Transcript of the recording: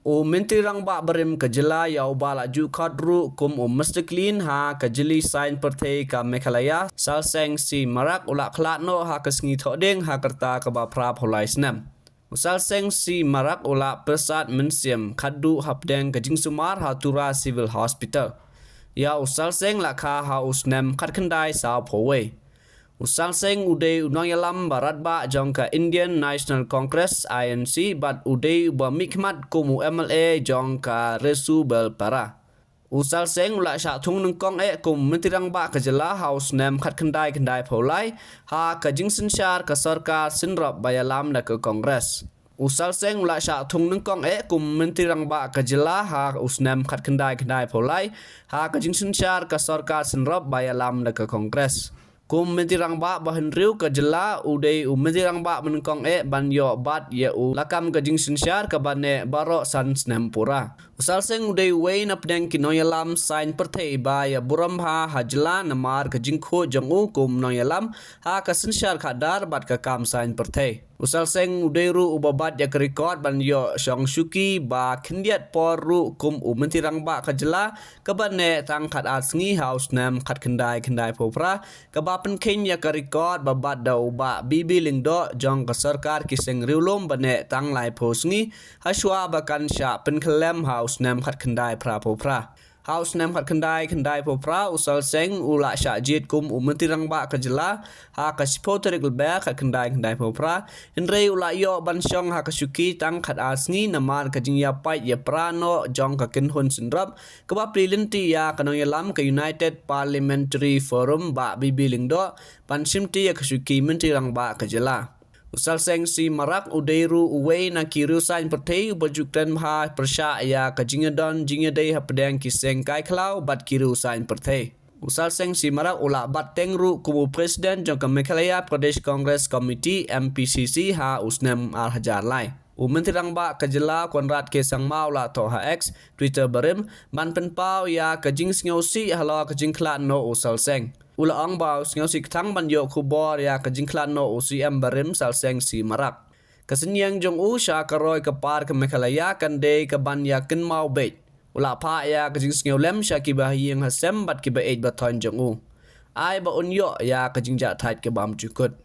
Menteri Rang Bak Berim kejela yau balak ju kadru kum Mr. Clean ha kejeli sain pertai ka Meghalaya salseng si marak ulak kelak no ha kesengi thodeng ha kerta ke bapra polai senam. Salseng si marak ulak persat mensiam kaddu hapdeng kejing sumar ha tura civil hospital. Ya salseng lakha ha usnem kat kendai sa powe. Salseng udai unang yalam barat ba jong ka Indian National Congress INC bat udai ba mikmat kumu MLA jong ka resu bel para. Salseng ulak syak thung nengkong kum Menteri Rang Bak kejela haus nem khat kendai polai ha ka jing sensyar ka sarkar sinrop bayalam da ke Kongres. Salseng ulak syak thung nengkong kum Menteri Rang Bak kejela ha usnem khat kendai polai ha ka jing sensyar ka sarkar sinrop bayalam da ke Kongres. Kum Menteri Rang Bak bahan riu kejela udai Menteri Rang Bak menengkong ban yo bat ye lakam ke jing sensyar ka bane barok san snempura. Salseng udai wei na pedeng kinoyalam sain pertai ba ya buram ha hajela namar ke jingkho jong kum noyalam ha ka sensyar khadar bat ka kam sain pertai. Salseng udai ru ubabat ya ke rekod ban yo syong syuki ba kendiat por ru kum Menteri Rang Bak kejela ka bane tang khat asngi haus nem khat kendai popra ka ba penken ya ke rekod babat da uba bibi lingdo jong ka sarkar kiseng riulom bane tang lai posngi haswa bakan sya penkelem haus nem khat kendai popra. Haus nem khat kendai popra salseng ulak syak jit kum Menteri Rang Bak kejela ha ka sipoterik lebek khat kendai popra henrei ulak yo ban syong ha ka syuki tang khat asngi namar ka jing ya pai ya prano jong ka kinhun sinrap ka ba prilinti ya kanong yalam ka United Parliamentary Forum ba bibi lingdo pan simti ya ka syuki Menteri Rang Bak kejela. Salseng si marak udairu uwei na kiru sain pertai ubajukten ha persya ya ka jingadon jingadai ha pedang kiseng kai klau bat kiru sain pertai. Salseng si marak ulak bat tengru kubu presiden jong ka Meghalaya Pradesh Congress Committee MPCC ha usnem al hajar lai. Menteri Rang Bak kejela Konrad K Sangma ulak to ha X Twitter berim ban penpau ya ka jing sngosi halo ka jing klan no salseng. Ula ang bau sngosi ktang ban yo kubor ya ka jing klan no UCM berim salseng si marak. Kesenyang jong sya karoi ke par ke Meghalaya kan de ke ban ya ken mau bet. Ula pa ya ka jing sngelem sya ki bahiyeng hasem bat ki ba 8 baton jong ai ba unyo ya ka jing ja tait ke bam cukut.